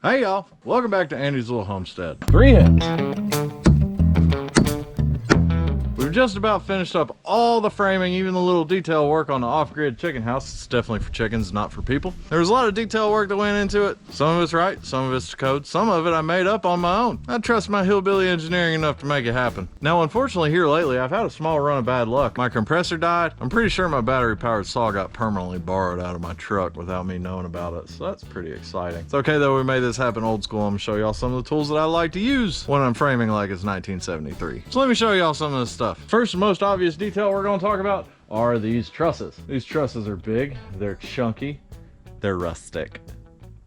Hey y'all, welcome back to Andy's Little Homestead. 3 hits. We've just about finished up all the framing, even the little detail work on the off-grid chicken house. It's definitely for chickens, not for people. There was a lot of detail work that went into it. Some of it's right, some of it's code, some of it I made up on my own. I trust my hillbilly engineering enough to make it happen. Now, unfortunately here lately, I've had a small run of bad luck. My compressor died. I'm pretty sure my battery-powered saw got permanently borrowed out of my truck without me knowing about it, so that's pretty exciting. It's okay though, we made this happen old school. I'm gonna show y'all some of the tools that I like to use when I'm framing like it's 1973. So let me show y'all some of this stuff. First and most obvious detail we're going to talk about are these trusses. These trusses are big, they're chunky, they're rustic.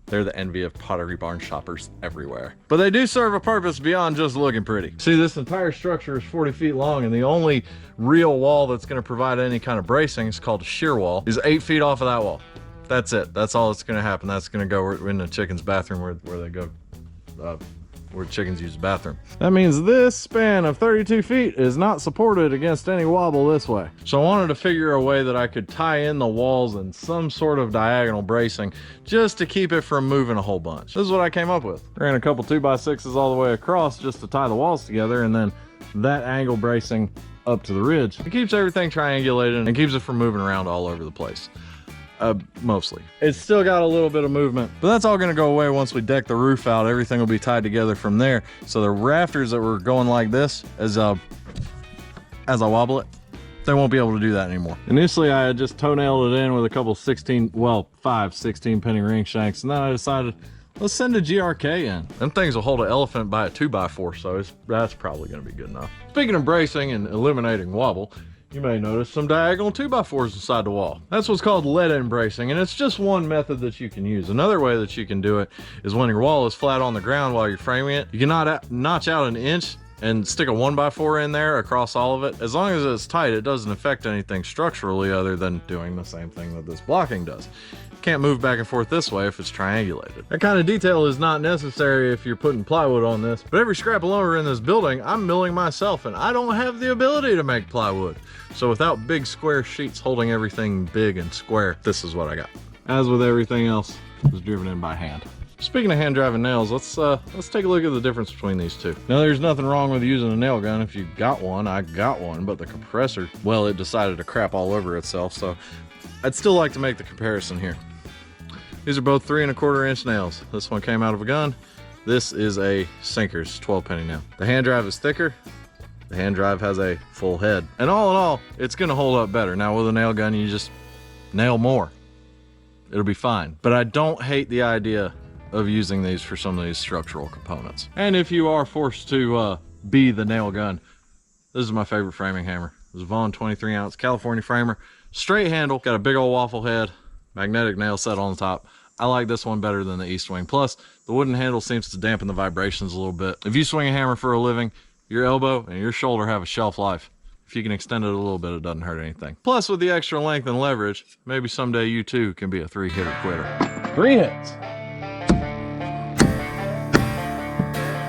They're the envy of pottery barn shoppers everywhere. But they do serve a purpose beyond just looking pretty. See, this entire structure is 40 feet long, and the only real wall that's going to provide any kind of bracing is called a shear wall, is 8 feet off of that wall. That's it. That's all that's going to happen. That's going to go in the chicken's bathroom where they go, where chickens use the bathroom. That means this span of 32 feet is not supported against any wobble this way. So I wanted to figure a way that I could tie in the walls in some sort of diagonal bracing just to keep it from moving a whole bunch. This is what I came up with. Ran a couple 2x6s all the way across just to tie the walls together, and then that angle bracing up to the ridge. It keeps everything triangulated and keeps it from moving around all over the place. Mostly. It's still got a little bit of movement, but that's all going to go away once we deck the roof out. Everything will be tied together from there. So the rafters that were going like this, as I wobble it, they won't be able to do that anymore. Initially, I had just toenailed it in with a couple 5 16 penny ring shanks, and then I decided, let's send a GRK in. Them things will hold an elephant by a 2x4, so that's probably going to be good enough. Speaking of bracing and eliminating wobble, you may notice some diagonal 2x4s inside the wall. That's what's called lead-in bracing, and it's just one method that you can use. Another way that you can do it is when your wall is flat on the ground while you're framing it, you can notch out an inch and stick a 1x4 in there across all of it. As long as it's tight, it doesn't affect anything structurally other than doing the same thing that this blocking does. Can't move back and forth this way if it's triangulated. That kind of detail is not necessary if you're putting plywood on this, but every scrap of lumber in this building, I'm milling myself, and I don't have the ability to make plywood. So without big square sheets holding everything big and square, this is what I got. As with everything else, it was driven in by hand. Speaking of hand driving nails, let's take a look at the difference between these two. Now, there's nothing wrong with using a nail gun. If you got one, I got one, but the compressor, well, it decided to crap all over itself, so I'd still like to make the comparison here. These are both 3 1/4 inch nails. This one came out of a gun. This is a Sinker's 12 penny nail. The hand drive is thicker. The hand drive has a full head. And all in all, it's gonna hold up better. Now with a nail gun, you just nail more. It'll be fine. But I don't hate the idea of using these for some of these structural components. And if you are forced to be the nail gun, this is my favorite framing hammer. It's a Vaughan 23 ounce California framer. Straight handle, got a big old waffle head, magnetic nail set on the top. I like this one better than the East Wing. Plus, the wooden handle seems to dampen the vibrations a little bit. If you swing a hammer for a living, your elbow and your shoulder have a shelf life. If you can extend it a little bit, it doesn't hurt anything. Plus, with the extra length and leverage, maybe someday you too can be a 3-hitter quitter. 3 hits.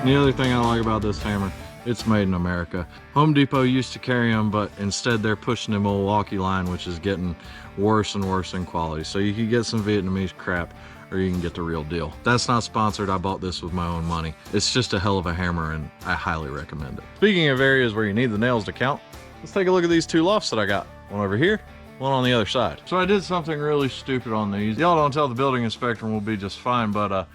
The other thing I like about this hammer, it's made in America. Home Depot used to carry them, but instead they're pushing the Milwaukee line, which is getting worse and worse in quality. So you can get some Vietnamese crap, or you can get the real deal. That's not sponsored. I bought this with my own money. It's just a hell of a hammer, and I highly recommend it. Speaking of areas where you need the nails to count, let's take a look at these 2 lofts that I got. One over here, one on the other side. So I did something really stupid on these. Y'all don't tell the building inspector, and we'll be just fine, but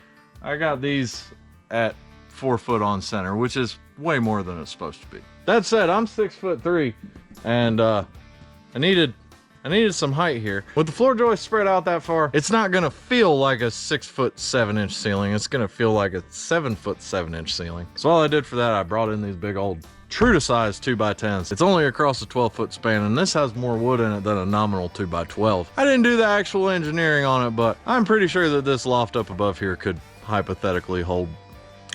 I got these at 4 foot on center, which is way more than it's supposed to be. That said, I'm 6'3", and I needed some height here. With the floor joist spread out that far, it's not gonna feel like a 6'7" ceiling. It's gonna feel like a 7'7" ceiling. So all I did for that, I brought in these big old true to size 2x10s. It's only across a 12-foot span, and this has more wood in it than a nominal 2x12. I didn't do the actual engineering on it, but I'm pretty sure that this loft up above here could hypothetically hold,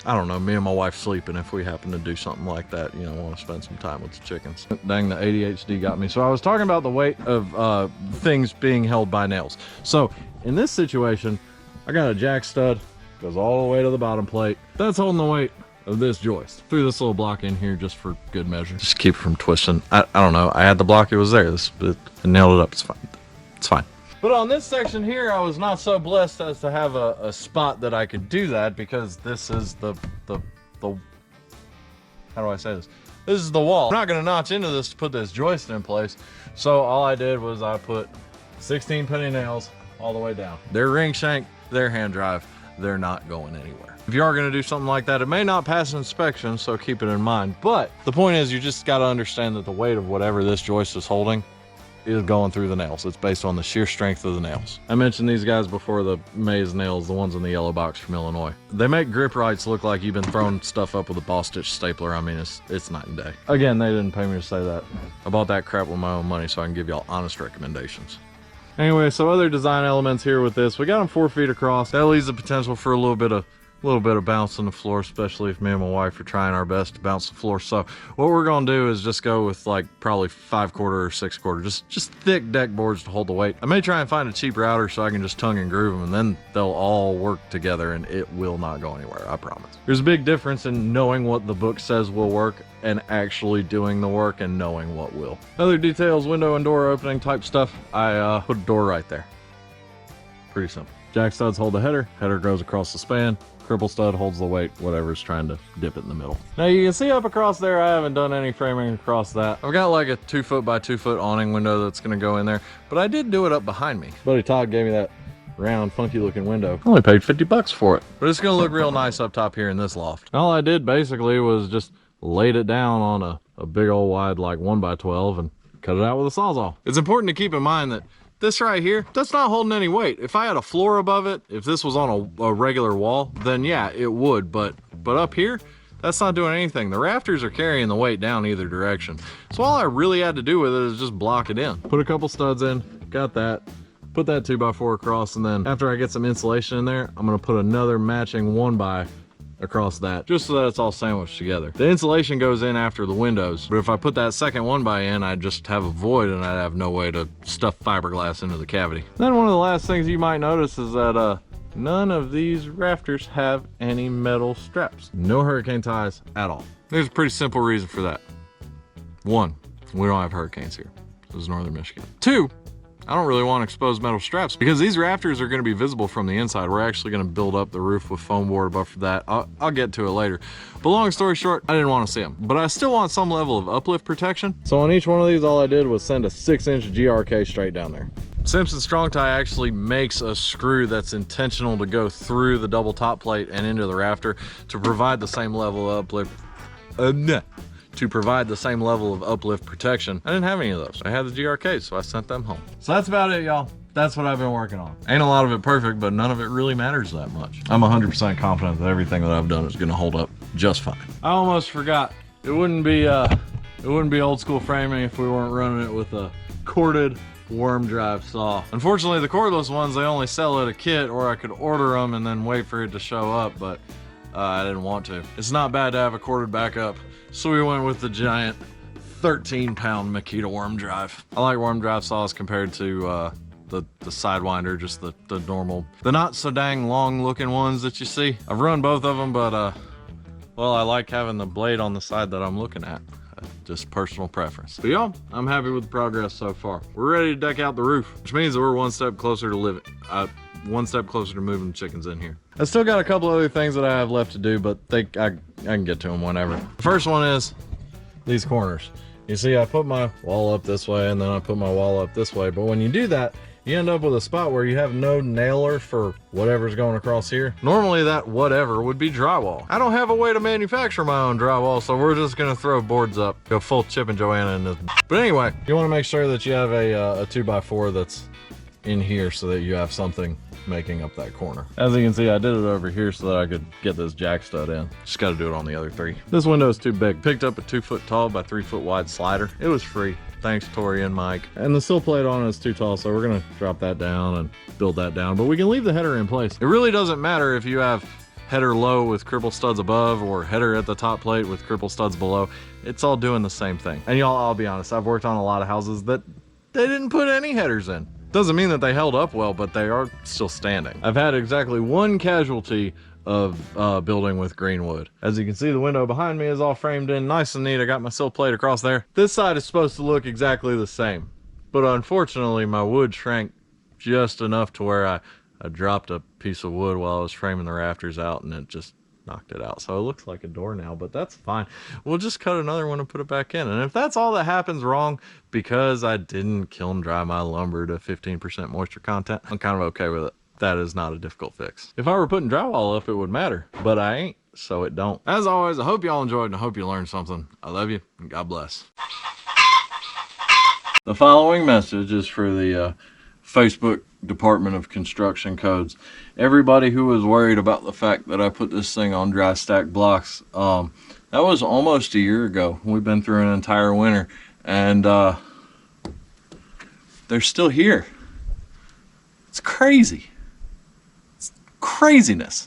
I don't know, me and my wife sleeping if we happen to do something like that, you know, want to spend some time with the chickens. Dang, the ADHD got me. So I was talking about the weight of things being held by nails. So in this situation, I got a jack stud, goes all the way to the bottom plate. That's holding the weight of this joist. Threw this little block in here just for good measure. Just keep it from twisting. I don't know. I had the block, it was there. I nailed it up, it's fine. It's fine. But on this section here, I was not so blessed as to have a spot that I could do that, because this is the how do I say this? This is the wall. I'm not gonna notch into this to put this joist in place. So all I did was I put 16 penny nails all the way down. They're ring shank, they're hand drive, they're not going anywhere. If you are gonna do something like that, it may not pass inspection, so keep it in mind. But the point is, you just gotta understand that the weight of whatever this joist is holding is going through the nails. It's based on the sheer strength of the nails. I mentioned these guys before, the Maze nails, the ones in the yellow box from Illinois. They make grip rights look like you've been throwing stuff up with a ball stitch stapler. I mean, it's night and day. Again, they didn't pay me to say that. I bought that crap with my own money so I can give y'all honest recommendations. Anyway, so other design elements here with this, we got them 4 feet across. That leaves the potential for a little bit of bounce on the floor, especially if me and my wife are trying our best to bounce the floor. So what we're gonna do is just go with like probably 5/4 or 6/4, just thick deck boards to hold the weight. I may try and find a cheap router so I can just tongue and groove them, and then they'll all work together and it will not go anywhere, I promise. There's a big difference in knowing what the book says will work and actually doing the work and knowing what will. Other details, window and door opening type stuff, I put a door right there. Pretty simple. Jack studs hold the header goes across the span. Cripple stud holds the weight, whatever's trying to dip it in the middle. Now you can see up across there, I haven't done any framing across that. I've got like a 2 foot by 2 foot awning window that's gonna go in there, but I did do it up behind me. Buddy Todd gave me that round, funky looking window. I only paid 50 bucks for it, but it's gonna look real nice up top here in this loft. All I did basically was just laid it down on a big old wide like 1x12 and cut it out with a Sawzall. It's important to keep in mind that this right here, that's not holding any weight. If I had a floor above it, if this was on a regular wall, then yeah, it would. But up here, that's not doing anything. The rafters are carrying the weight down either direction. So all I really had to do with it is just block it in. Put a couple studs in, got that. Put that 2x4 across, and then after I get some insulation in there, I'm gonna put another matching 1x across that, just so that it's all sandwiched together. The insulation goes in after the windows, but if I put that second 1x in, I'd just have a void and I'd have no way to stuff fiberglass into the cavity. Then one of the last things you might notice is that none of these rafters have any metal straps. No hurricane ties at all. There's a pretty simple reason for that. 1, we don't have hurricanes here. This is northern Michigan. 2, I don't really want exposed metal straps because these rafters are going to be visible from the inside. We're actually going to build up the roof with foam board above that. I'll get to it later. But long story short, I didn't want to see them, but I still want some level of uplift protection. So on each one of these, all I did was send a 6-inch GRK straight down there. Simpson Strong Tie actually makes a screw that's intentional to go through the double top plate and into the rafter to provide the same level of uplift. To provide the same level of uplift protection. I didn't have any of those. I had the GRKs, so I sent them home. So that's about it, y'all. That's what I've been working on. Ain't a lot of it perfect, but none of it really matters that much. I'm 100% confident that everything that I've done is gonna hold up just fine. I almost forgot. It wouldn't be old school framing if we weren't running it with a corded worm drive saw. Unfortunately, the cordless ones, they only sell at a kit, or I could order them and then wait for it to show up, but I didn't want to. It's not bad to have a corded backup. So we went with the giant 13-pound Makita worm drive. I like worm drive saws compared to the Sidewinder, just the normal, the not so dang long looking ones that you see. I've run both of them, but well, I like having the blade on the side that I'm looking at. Just personal preference. But y'all, I'm happy with the progress so far. We're ready to deck out the roof, which means that we're one step closer to living. One step closer to moving the chickens in here. I still got a couple other things that I have left to do, but I can get to them whenever. The first one is these corners. You see, I put my wall up this way and then I put my wall up this way, but when you do that, you end up with a spot where you have no nailer for whatever's going across here. Normally that whatever would be drywall. I don't have a way to manufacture my own drywall, so we're just gonna throw boards up, go full Chip and Joanna in this. But anyway, you wanna make sure that you have a 2x4 that's in here so that you have something making up that corner. As you can see, I did it over here so that I could get this jack stud in. Just got to do it on the other 3. This window is too big. Picked up a 2 foot tall by 3 foot wide slider. It was free. Thanks, Tori and Mike. And the sill plate on it is too tall, so we're gonna drop that down and build that down, but we can leave the header in place. It really doesn't matter if you have header low with cripple studs above or header at the top plate with cripple studs below. It's all doing the same thing. And y'all, I'll be honest, I've worked on a lot of houses that they didn't put any headers in. Doesn't mean that they held up well, but they are still standing. I've had exactly 1 casualty of building with green wood. As you can see, the window behind me is all framed in nice and neat. I got my sill plate across there. This side is supposed to look exactly the same, but unfortunately my wood shrank just enough to where I dropped a piece of wood while I was framing the rafters out, and it just knocked it out. So it looks like a door now, but that's fine. We'll just cut another one and put it back in. And if that's all that happens wrong because I didn't kiln dry my lumber to 15% moisture content, I'm kind of okay with it. That is not a difficult fix. If I were putting drywall up, it would matter, but I ain't, so it don't. As always, I hope y'all enjoyed and I hope you learned something. I love you and God bless. The following message is for the Facebook Department of Construction Codes. Everybody who was worried about the fact that I put this thing on dry stack blocks, that was almost a year ago. We've been through an entire winter, and they're still here. It's crazy. It's craziness.